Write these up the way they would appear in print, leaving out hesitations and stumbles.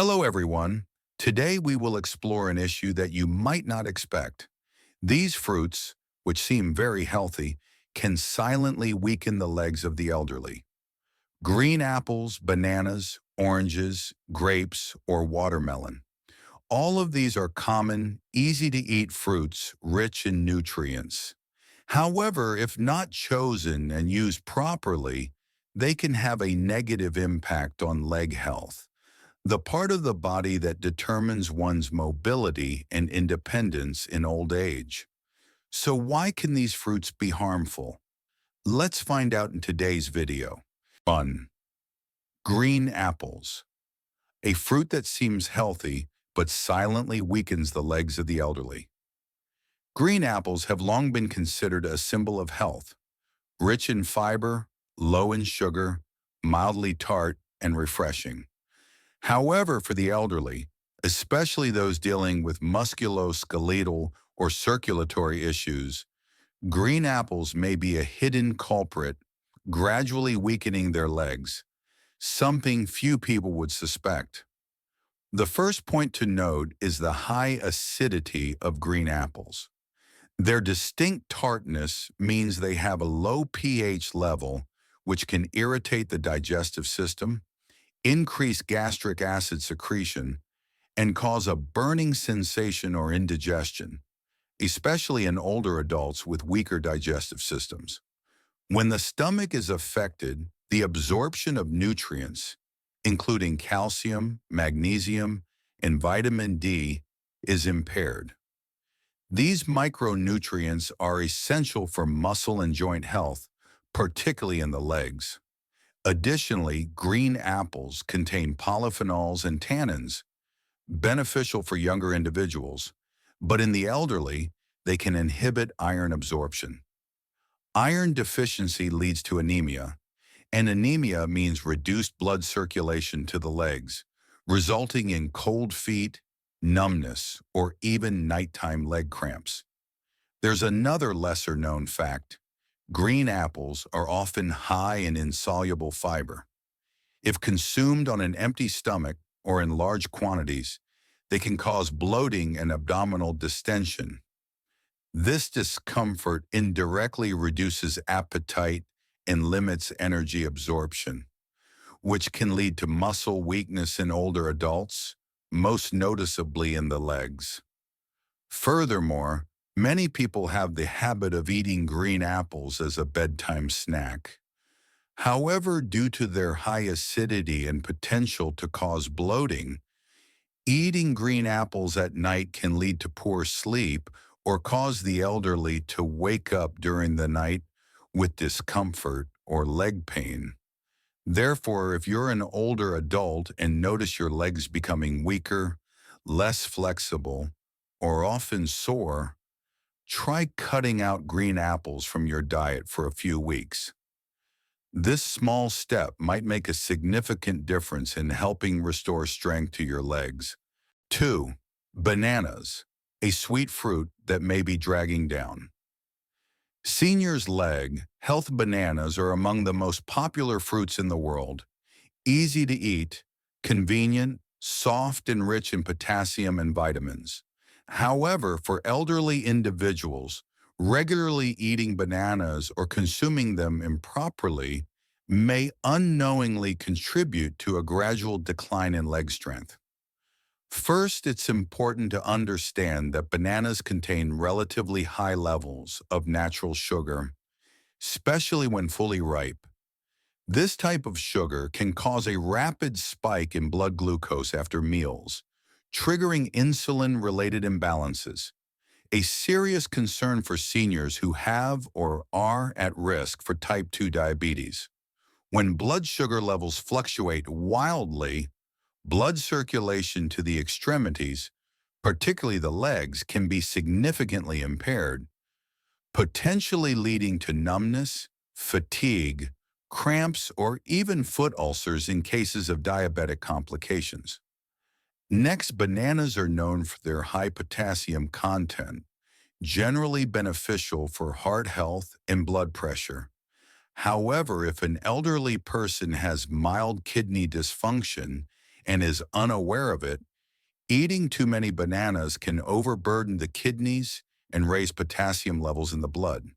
Hello, everyone. Today we will explore an issue that you might not expect. These fruits, which seem very healthy, can silently weaken the legs of the elderly. Green apples, bananas, oranges, grapes, or watermelon. All of these are common, easy-to-eat fruits rich in nutrients. However, if not chosen and used properly, they can have a negative impact on leg health, the part of the body that determines one's mobility and independence in old age. So why can these fruits be harmful? Let's find out in today's video. 1. Green apples, a fruit that seems healthy but silently weakens the legs of the elderly. Green apples have long been considered a symbol of health, rich in fiber, low in sugar, mildly tart, and refreshing. However, for the elderly, especially those dealing with musculoskeletal or circulatory issues, green apples may be a hidden culprit, gradually weakening their legs, something few people would suspect. The first point to note is the high acidity of green apples. Their distinct tartness means they have a low pH level, which can irritate the digestive system, increase gastric acid secretion, and cause a burning sensation or indigestion, especially in older adults with weaker digestive systems. When the stomach is affected, the absorption of nutrients, including calcium, magnesium, and vitamin D, is impaired. These micronutrients are essential for muscle and joint health, particularly in the legs. Additionally, green apples contain polyphenols and tannins, beneficial for younger individuals, but in the elderly, they can inhibit iron absorption. Iron deficiency leads to anemia, and anemia means reduced blood circulation to the legs, resulting in cold feet, numbness, or even nighttime leg cramps. There's another lesser-known fact. Green apples are often high in insoluble fiber. If consumed on an empty stomach or in large quantities, they can cause bloating and abdominal distension. This discomfort indirectly reduces appetite and limits energy absorption, which can lead to muscle weakness in older adults, most noticeably in the legs. Furthermore, many people have the habit of eating green apples as a bedtime snack. However, due to their high acidity and potential to cause bloating, eating green apples at night can lead to poor sleep or cause the elderly to wake up during the night with discomfort or leg pain. Therefore, if you're an older adult and notice your legs becoming weaker, less flexible, or often sore, try cutting out green apples from your diet for a few weeks. This small step might make a significant difference in helping restore strength to your legs. 2. Bananas, a sweet fruit that may be dragging down. Seniors' leg health bananas are among the most popular fruits in the world. Easy to eat, convenient, soft and rich in potassium and vitamins. However, for elderly individuals, regularly eating bananas or consuming them improperly may unknowingly contribute to a gradual decline in leg strength. First, it's important to understand that bananas contain relatively high levels of natural sugar, especially when fully ripe. This type of sugar can cause a rapid spike in blood glucose after meals, triggering insulin-related imbalances, a serious concern for seniors who have or are at risk for type 2 diabetes. When blood sugar levels fluctuate wildly, blood circulation to the extremities, particularly the legs, can be significantly impaired, potentially leading to numbness, fatigue, cramps, or even foot ulcers in cases of diabetic complications. Next, bananas are known for their high potassium content, generally beneficial for heart health and blood pressure. However, if an elderly person has mild kidney dysfunction and is unaware of it, eating too many bananas can overburden the kidneys and raise potassium levels in the blood.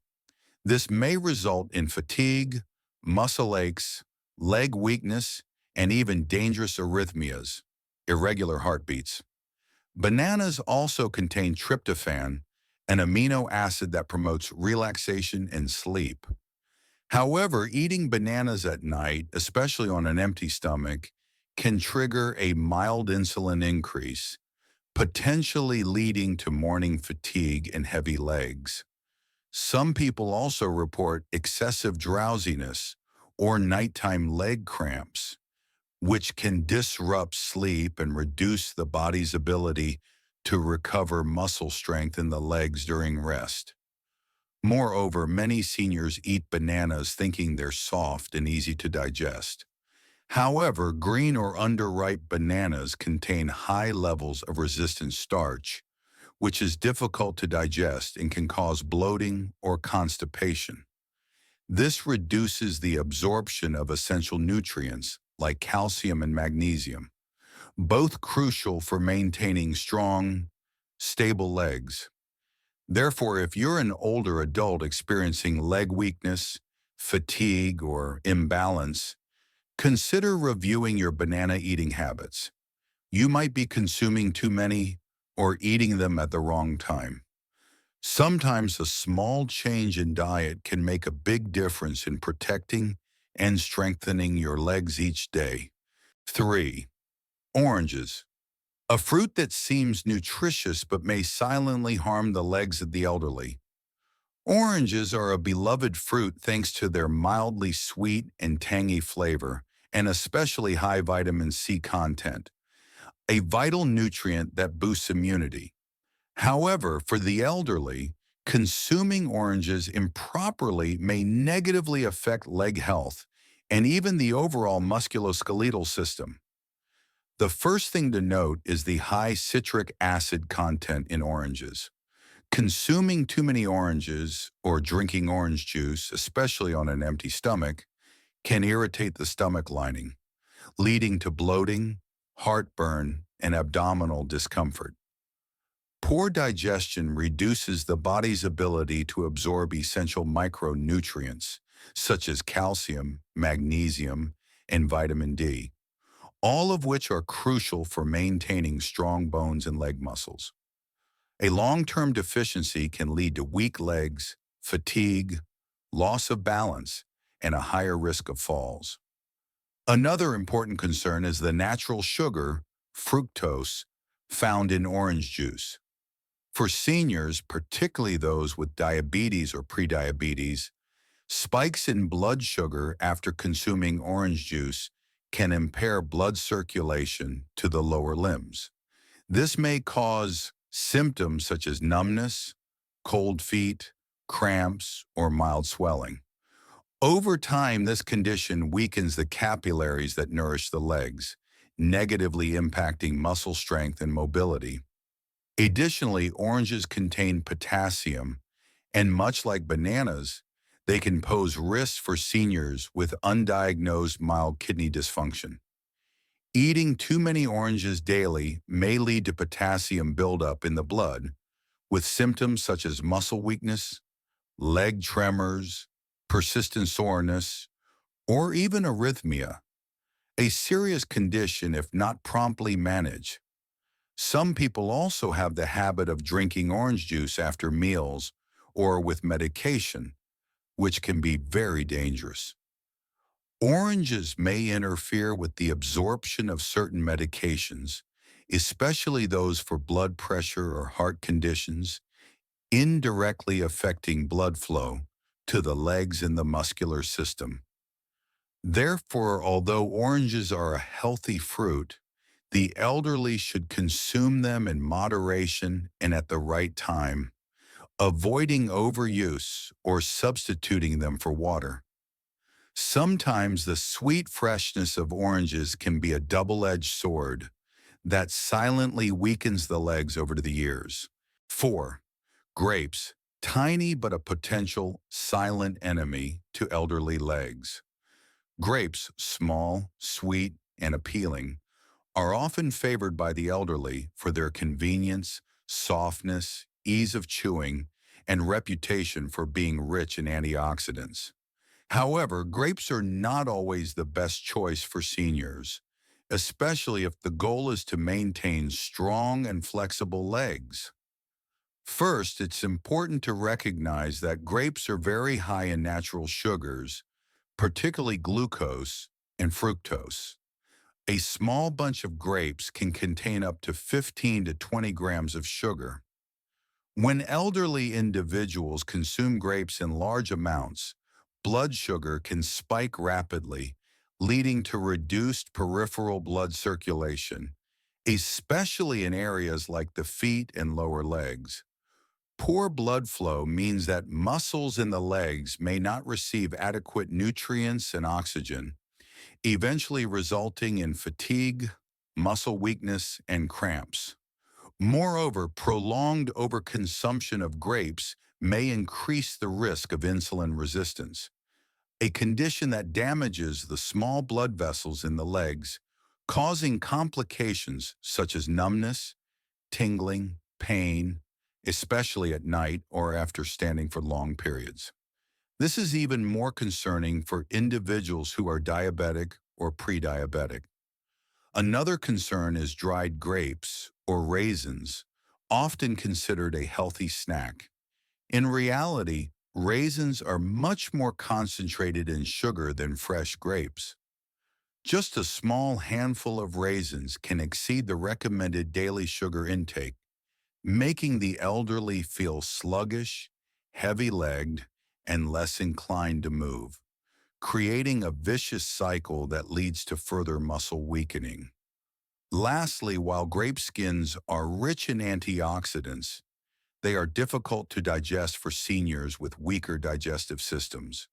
This may result in fatigue, muscle aches, leg weakness, and even dangerous arrhythmias, irregular heartbeats. Bananas also contain tryptophan, an amino acid that promotes relaxation and sleep. However, eating bananas at night, especially on an empty stomach, can trigger a mild insulin increase, potentially leading to morning fatigue and heavy legs. Some people also report excessive drowsiness or nighttime leg cramps, which can disrupt sleep and reduce the body's ability to recover muscle strength in the legs during rest. Moreover, many seniors eat bananas thinking they're soft and easy to digest. However, green or underripe bananas contain high levels of resistant starch, which is difficult to digest and can cause bloating or constipation. This reduces the absorption of essential nutrients like calcium and magnesium, both crucial for maintaining strong, stable legs. Therefore, if you're an older adult experiencing leg weakness, fatigue, or imbalance, consider reviewing your banana eating habits. You might be consuming too many or eating them at the wrong time. Sometimes a small change in diet can make a big difference in protecting and strengthening your legs each day. 3. Oranges. A fruit that seems nutritious but may silently harm the legs of the elderly. Oranges are a beloved fruit thanks to their mildly sweet and tangy flavor, and especially high vitamin C content, a vital nutrient that boosts immunity. However, for the elderly, consuming oranges improperly may negatively affect leg health and even the overall musculoskeletal system. The first thing to note is the high citric acid content in oranges. Consuming too many oranges or drinking orange juice, especially on an empty stomach, can irritate the stomach lining, leading to bloating, heartburn, and abdominal discomfort. Poor digestion reduces the body's ability to absorb essential micronutrients, such as calcium, magnesium, and vitamin D, all of which are crucial for maintaining strong bones and leg muscles. A long-term deficiency can lead to weak legs, fatigue, loss of balance, and a higher risk of falls. Another important concern is the natural sugar, fructose, found in orange juice. For seniors, particularly those with diabetes or prediabetes, spikes in blood sugar after consuming orange juice can impair blood circulation to the lower limbs. This may cause symptoms such as numbness, cold feet, cramps, or mild swelling. Over time, this condition weakens the capillaries that nourish the legs, negatively impacting muscle strength and mobility. Additionally, oranges contain potassium, and much like bananas, they can pose risks for seniors with undiagnosed mild kidney dysfunction. Eating too many oranges daily may lead to potassium buildup in the blood, with symptoms such as muscle weakness, leg tremors, persistent soreness, or even arrhythmia, a serious condition if not promptly managed. Some people also have the habit of drinking orange juice after meals or with medication, which can be very dangerous. Oranges may interfere with the absorption of certain medications, especially those for blood pressure or heart conditions, indirectly affecting blood flow to the legs and the muscular system. Therefore, although oranges are a healthy fruit, the elderly should consume them in moderation and at the right time, avoiding overuse or substituting them for water. Sometimes the sweet freshness of oranges can be a double-edged sword that silently weakens the legs over the years. 4. Grapes, tiny but a potential silent enemy to elderly legs. Grapes, small, sweet, and appealing, are often favored by the elderly for their convenience, softness, ease of chewing, and reputation for being rich in antioxidants. However, grapes are not always the best choice for seniors, especially if the goal is to maintain strong and flexible legs. First, it's important to recognize that grapes are very high in natural sugars, particularly glucose and fructose. A small bunch of grapes can contain up to 15 to 20 grams of sugar. When elderly individuals consume grapes in large amounts, blood sugar can spike rapidly, leading to reduced peripheral blood circulation, especially in areas like the feet and lower legs. Poor blood flow means that muscles in the legs may not receive adequate nutrients and oxygen, eventually resulting in fatigue, muscle weakness, and cramps. Moreover, prolonged overconsumption of grapes may increase the risk of insulin resistance, a condition that damages the small blood vessels in the legs, causing complications such as numbness, tingling, pain, especially at night or after standing for long periods. This is even more concerning for individuals who are diabetic or pre-diabetic. Another concern is dried grapes or raisins, often considered a healthy snack. In reality, raisins are much more concentrated in sugar than fresh grapes. Just a small handful of raisins can exceed the recommended daily sugar intake, making the elderly feel sluggish, heavy-legged, and less inclined to move, creating a vicious cycle that leads to further muscle weakening. Lastly, while grape skins are rich in antioxidants, they are difficult to digest for seniors with weaker digestive systems.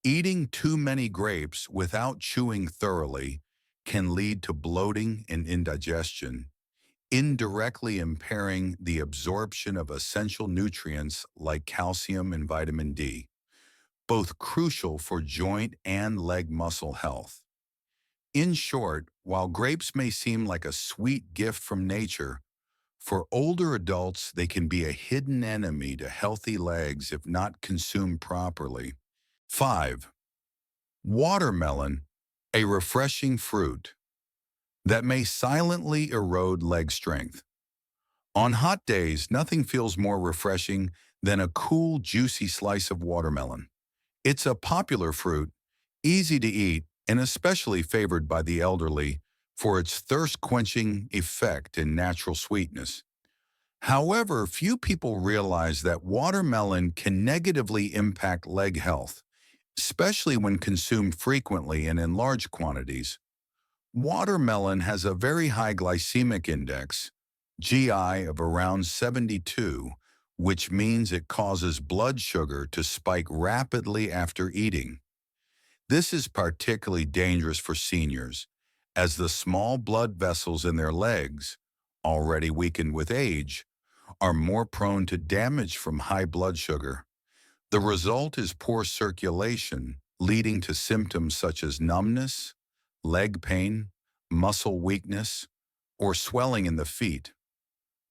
Eating too many grapes without chewing thoroughly can lead to bloating and indigestion, indirectly impairing the absorption of essential nutrients like calcium and vitamin D, both crucial for joint and leg muscle health. In short, while grapes may seem like a sweet gift from nature, for older adults they can be a hidden enemy to healthy legs if not consumed properly. 5. Watermelon, a refreshing fruit that may silently erode leg strength. On hot days, nothing feels more refreshing than a cool, juicy slice of watermelon. It's a popular fruit, easy to eat, and especially favored by the elderly for its thirst-quenching effect and natural sweetness. However, few people realize that watermelon can negatively impact leg health, especially when consumed frequently and in large quantities. Watermelon has a very high glycemic index, GI of around 72, which means it causes blood sugar to spike rapidly after eating. This is particularly dangerous for seniors, as the small blood vessels in their legs, already weakened with age, are more prone to damage from high blood sugar. The result is poor circulation, leading to symptoms such as numbness, leg pain, muscle weakness, or swelling in the feet.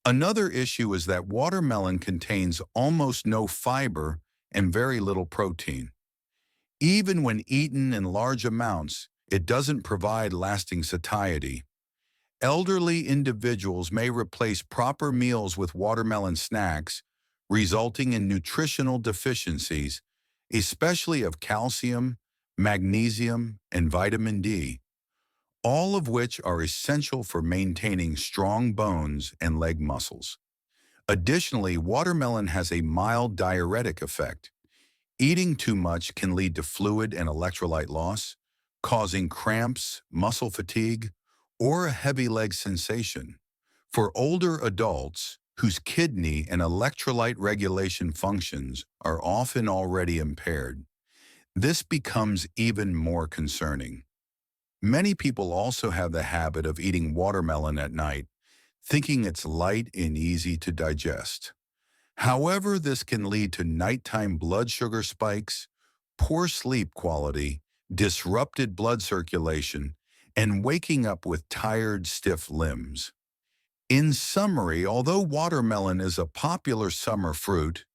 Another issue is that watermelon contains almost no fiber and very little protein. Even when eaten in large amounts, it doesn't provide lasting satiety. Elderly individuals may replace proper meals with watermelon snacks, resulting in nutritional deficiencies, especially of calcium, magnesium, and vitamin D, all of which are essential for maintaining strong bones and leg muscles. Additionally, watermelon has a mild diuretic effect. Eating too much can lead to fluid and electrolyte loss, causing cramps, muscle fatigue, or a heavy leg sensation. For older adults whose kidney and electrolyte regulation functions are often already impaired, this becomes even more concerning. Many people also have the habit of eating watermelon at night, thinking it's light and easy to digest. However, this can lead to nighttime blood sugar spikes, poor sleep quality, disrupted blood circulation, and waking up with tired, stiff limbs. In summary, although watermelon is a popular summer fruit,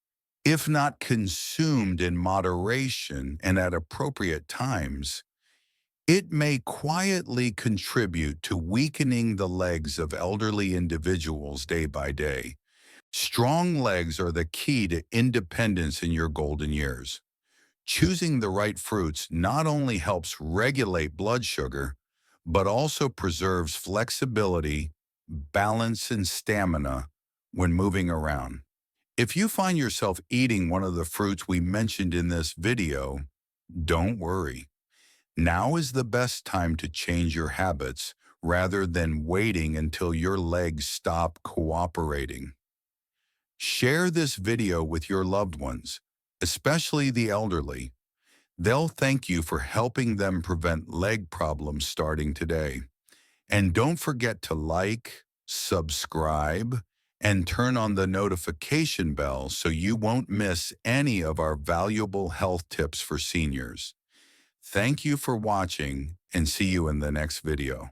if not consumed in moderation and at appropriate times, it may quietly contribute to weakening the legs of elderly individuals day by day. Strong legs are the key to independence in your golden years. Choosing the right fruits not only helps regulate blood sugar, but also preserves flexibility, balance, and stamina when moving around. If you find yourself eating one of the fruits we mentioned in this video, don't worry. Now is the best time to change your habits rather than waiting until your legs stop cooperating. Share this video with your loved ones, especially the elderly. They'll thank you for helping them prevent leg problems starting today. And don't forget to like, subscribe, and turn on the notification bell so you won't miss any of our valuable health tips for seniors. Thank you for watching and see you in the next video.